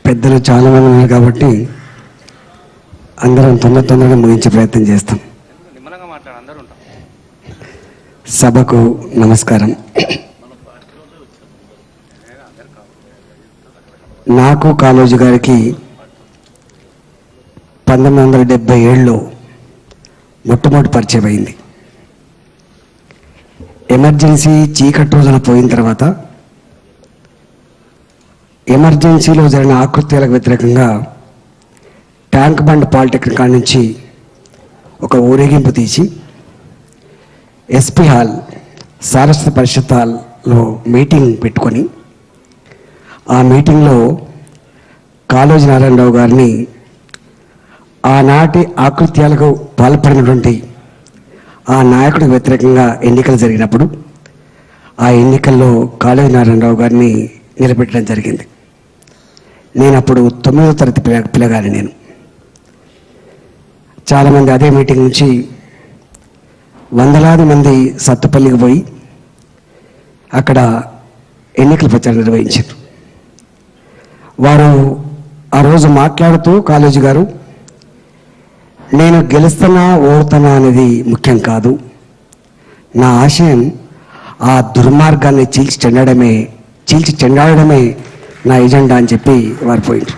పెద్దలు చాలామంది ఉన్నారు కాబట్టి అందరం తొందరగా ముగించే ప్రయత్నం చేస్తాం. సభకు నమస్కారం. నాకు కాళోజీ గారికి 1977లో మొట్టమొదటి పరిచయం అయింది. ఎమర్జెన్సీ చీకటి రోజున పోయిన తర్వాత ఎమర్జెన్సీలో జరిగిన ఆకృత్యాలకు వ్యతిరేకంగా ట్యాంక్ బండ్ పాలిటెక్నిక్ కాడ నుంచి ఒక ఊరేగింపు తీసి ఎస్పీ హాల్ సారస్వత పరిషత్ హాల్లో మీటింగ్ పెట్టుకొని ఆ మీటింగ్లో కాళోజీ నారాయణరావు గారిని ఆనాటి ఆకృత్యాలకు పాల్పడినటువంటి ఆ నాయకుడికి వ్యతిరేకంగా ఎన్నికలు జరిగినప్పుడు ఆ ఎన్నికల్లో కాళోజీ నారాయణరావు గారిని నిలబెట్టడం జరిగింది. నేను అప్పుడు 9వ తరగతి పిల్లగాని. నేను చాలామంది అదే మీటింగ్ నుంచి వందలాది మంది సత్తుపల్లికి పోయి అక్కడ ఎన్నికల ప్రచారం నిర్వహించారు. వారు ఆ రోజు మాట్లాడుతూ కాళోజీ గారు, నేను గెలుస్తున్నా ఓడుతున్నా అనేది ముఖ్యం కాదు, నా ఆశయం ఆ దుర్మార్గాన్ని చీల్చి చెండాడమే నా ఎజెండా అని చెప్పి వారు పోయిండ్రు.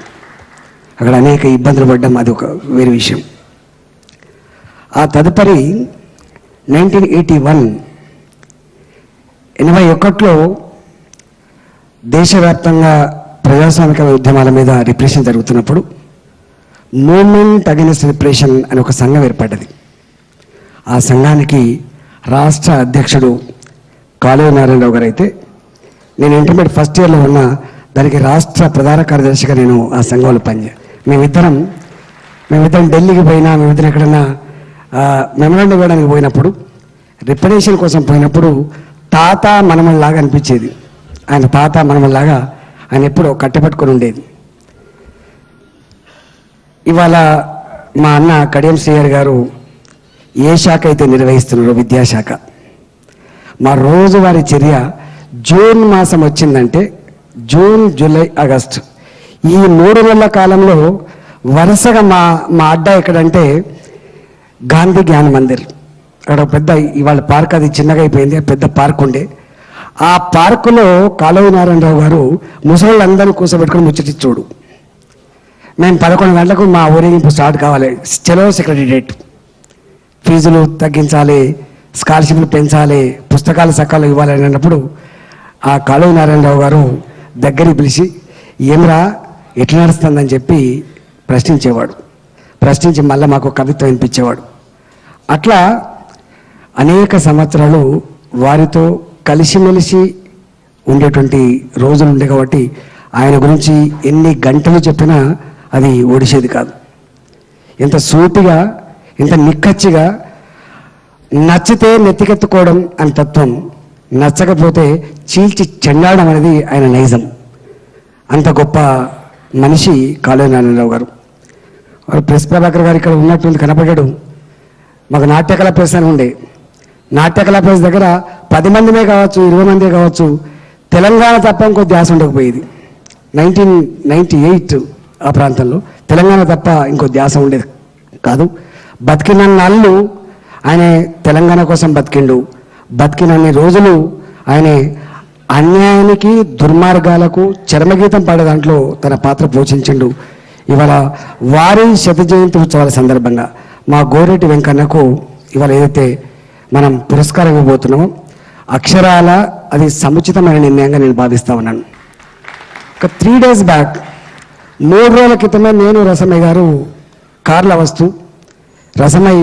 అక్కడ అనేక ఇబ్బందులు పడ్డం అది ఒక వేరే విషయం. ఆ తదుపరి 1981లో దేశవ్యాప్తంగా ప్రజాస్వామిక ఉద్యమాల మీద రిప్రెషన్ జరుగుతున్నప్పుడు మూవ్మెంట్ అగైనెస్ట్ రిప్రెషన్ అని ఒక సంఘం ఏర్పడ్డది. ఆ సంఘానికి రాష్ట్ర అధ్యక్షుడు కాళోజీ నారాయణరావు గారు అయితే, నేను ఇంటర్మీడియట్ ఫస్ట్ ఇయర్లో ఉన్న దానికి రాష్ట్ర ప్రధాన కార్యదర్శిగా నేను ఆ సంఘంలో పనిచేయాలి. మేమిద్దరం ఢిల్లీకి పోయినా, మేమిద్దరం ఎక్కడన్నా మెమరాండం ఇవ్వడానికి పోయినప్పుడు, రిప్రజెంటేషన్ కోసం పోయినప్పుడు తాత మనమల్లాగా అనిపించేది. ఆయన తాత మనమల్లాగా ఆయన ఎప్పుడో కట్టెపట్టుకొని ఉండేది. ఇవాళ మా అన్న కడియం శ్రీహరి గారు ఏ శాఖ అయితే నిర్వహిస్తున్నారో, విద్యాశాఖ, మా రోజువారీ చర్య జూన్ మాసం వచ్చిందంటే జూన్, జూలై, ఆగస్టు ఈ 3 నెలల కాలంలో వరుసగా మా అడ్డా ఎక్కడంటే గాంధీ జ్ఞాన మందిర్. అక్కడ పెద్ద ఇవాళ పార్క్, అది చిన్నగా అయిపోయింది, పెద్ద పార్క్ ఉండే. ఆ పార్కులో కాళోజీ నారాయణరావు గారు ముసళ్ళందరినీ కూర్చోబెట్టుకుని ముచ్చటిచ్చోడు. మేము 11 గంటలకు మా ఊరేగింపు స్టార్ట్ కావాలి, చలో సెక్రటేరియట్, ఫీజులు తగ్గించాలి, స్కాలర్షిప్లు పెంచాలి, పుస్తకాలు సకాలు ఇవ్వాలి అన్నప్పుడు ఆ కాళోజీ నారాయణరావు గారు దగ్గరికి పిలిచి, ఏమరా ఎట్లా నడుస్తుందని చెప్పి ప్రశ్నించి మళ్ళీ మాకు కవిత్వం వినిపించేవాడు. అట్లా అనేక సంవత్సరాలు వారితో కలిసిమెలిసి ఉండేటువంటి రోజులు ఉండే కాబట్టి ఆయన గురించి ఎన్ని గంటలు చెప్పినా అది ఓడిసేది కాదు. ఎంత సూటిగా, ఎంత నిక్కచ్చిగా, నచ్చితే నెత్తికెత్తుకోవడం అని తత్వం, నచ్చకపోతే చీల్చి చెండాడడం అనేది ఆయన నైజం. అంత గొప్ప మనిషి కాళోజీ నారాయణరావు గారు. ప్రెస్ ప్రభాకర్ గారు ఇక్కడ ఉన్నట్టు కనపడ్డాడు. మాకు నాట్యకళా ప్రెస్ అని ఉండే. నాట్యకళా ప్రెస్ దగ్గర 10 మందిమే కావచ్చు, 20 మందే కావచ్చు, తెలంగాణ తప్ప ఇంకో ధ్యాస ఉండకపోయేది. 1998 ఆ ప్రాంతంలో తెలంగాణ తప్ప ఇంకో ధ్యాస ఉండేది కాదు. బతికినన్నాళ్ళు ఆయన తెలంగాణ కోసం బతికినన్ని రోజులు ఆయన అన్యాయానికి, దుర్మార్గాలకు చరమగీతం పాడే దాంట్లో తన పాత్ర పోషించిండు. ఇవాళ వారి 100వ జయంతి ఉత్సవాల సందర్భంగా మా గోరెటి వెంకన్నకు ఇవాళ ఏదైతే మనం పురస్కారం ఇవ్వబోతున్నామో, అక్షరాల అది సముచితమైన నిర్ణయంగా నేను భావిస్తా ఉన్నాను. ఒక 3 days బ్యాక్, 3 రోజుల క్రితమే నేను రసమయ్య గారు కార్లో వస్తూ, రసమయ్య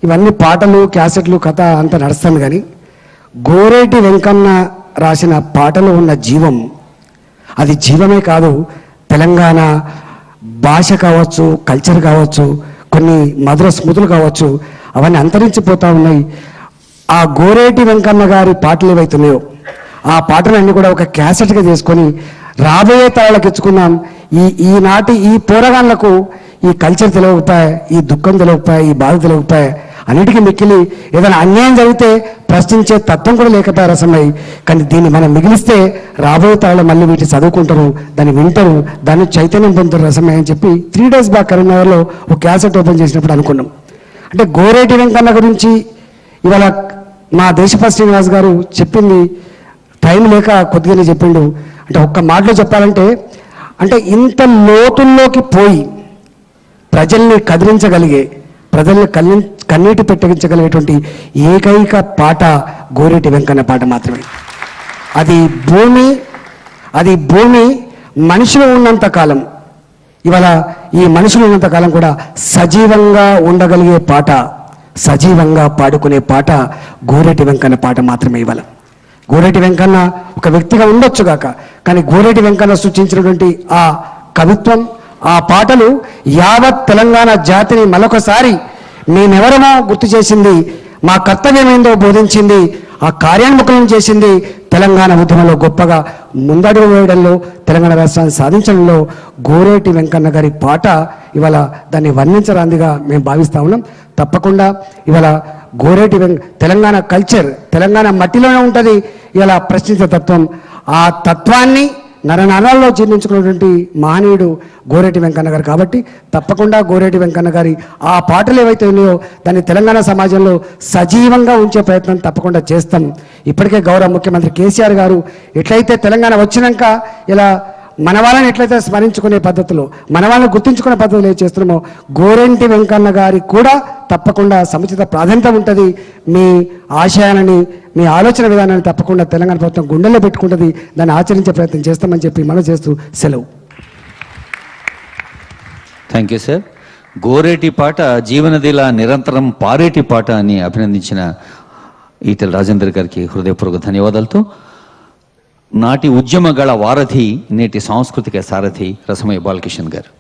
ఇవన్నీ పాటలు, క్యాసెట్లు, కథ అంతా నడుస్తాను, కానీ గోరేటి వెంకన్న రాసిన పాటలో ఉన్న జీవం, అది జీవమే కాదు, తెలంగాణ భాష కావచ్చు, కల్చర్ కావచ్చు, కొన్ని మధుర స్మృతులు కావచ్చు, అవన్నీ అంతరించిపోతూ ఉన్నాయి. ఆ గోరేటి వెంకన్న గారి పాటలు ఏవైతున్నాయో ఆ పాటలన్నీ కూడా ఒక క్యాసెట్గా చేసుకొని రాబోయే తరాలకు ఇచ్చుకుందాం. ఈనాటి ఈ పోరగాళ్లకు ఈ కల్చర్ తెలియకపోయా, ఈ దుఃఖం తెలియకపోయా, ఈ బాధ తెలియకపోయా, అన్నిటికీ మిక్కిలి ఏదైనా అన్యాయం జరిగితే ప్రశ్నించే తత్వం కూడా లేకపోయే రసమై, కానీ దీన్ని మనం మిగిలిస్తే రాబోయే తరాలు మళ్ళీ వీటి చదువుకుంటారు, దాన్ని వింటారు, దాన్ని చైతన్యం పొందుతారు రసమై అని చెప్పి 3 days బ్యాక్ కరీంనగర్లో ఒక క్యాసెట్ ఓపెన్ చేసినప్పుడు అనుకున్నాం. అంటే గోరేటి వెంకన్న గురించి ఇవాళ మా దేశపాల్ శ్రీనివాస్ గారు చెప్పింది టైం లేక కొద్దిగానే చెప్పిండు. అంటే ఒక్క మాటలో చెప్పాలంటే, అంటే ఇంత లోతుల్లోకి పోయి ప్రజల్ని కదిలించగలిగే, ప్రజల్ని కన్నీటి పెట్టగించగలిగేటువంటి ఏకైక పాట గోరేటి వెంకన్న పాట మాత్రమే. అది భూమి మనుషులు ఉన్నంత కాలం, ఇవాళ ఈ మనుషులు ఉన్నంత కాలం కూడా సజీవంగా ఉండగలిగే పాట, సజీవంగా పాడుకునే పాట గోరేటి వెంకన్న పాట మాత్రమే. ఇవాళ గోరేటి వెంకన్న ఒక వ్యక్తిగా ఉండొచ్చుగాక, కానీ గోరేటి వెంకన్న సృష్టించినటువంటి ఆ కవిత్వం, ఆ పాటలు యావత్ తెలంగాణ జాతిని మరొకసారి మేమెవరమో గుర్తు చేసింది, మా కర్తవ్యమేందో బోధించింది, ఆ కార్యాన్ముఖం చేసింది. తెలంగాణ ఉద్యమంలో గొప్పగా ముందడుగు వేయడంలో, తెలంగాణ రాష్ట్రాన్ని సాధించడంలో గోరేటి వెంకన్న గారి పాట ఇవాళ దాన్ని వర్ణించరాందిగా మేము భావిస్తా ఉన్నాం. తప్పకుండా ఇవాళ తెలంగాణ కల్చర్ తెలంగాణ మట్టిలోనే ఉంటుంది. ఇలా ప్రశ్నించే తత్వం, ఆ తత్వాన్ని నరనరాల్లో జీర్ణించుకున్నటువంటి మహనీయుడు గోరేటి వెంకన్న గారు. కాబట్టి తప్పకుండా గోరేటి వెంకన్న గారి ఆ పాటలు ఏవైతే ఉన్నాయో దాన్ని తెలంగాణ సమాజంలో సజీవంగా ఉంచే ప్రయత్నం తప్పకుండా చేస్తాం. ఇప్పటికే గౌరవ ముఖ్యమంత్రి కేసీఆర్ గారు ఎట్లయితే తెలంగాణ వచ్చినాక ఇలా మన వాళ్ళని ఎట్లయితే స్మరించుకునే పద్ధతిలో, మన వాళ్ళని గుర్తించుకునే పద్ధతిలో ఏం చేస్తున్నామో గోరేటి వెంకన్న గారికి కూడా తప్పకుండా సముచిత ప్రాధాన్యత ఉంటుంది. మీ ఆశయాలని, మీ ఆలోచన విధానాన్ని తప్పకుండా తెలంగాణ ప్రభుత్వం గుండెల్లో పెట్టుకుంటుంది, దాన్ని ఆచరించే ప్రయత్నం చేస్తామని చెప్పి మనం చేస్తూ సెలవు. Thank you sir. గోరేటి పాట జీవనదిలా నిరంతరం పారేటి పాట అని అభినందించిన ఈటెల రాజేందర్ గారికి హృదయపూర్వక ధన్యవాదాలతో, నాటి ఉద్యమగళ వారధి, నేటి సాంస్కృతిక సారథి రసమయ్య బాలకిషన్ గారు.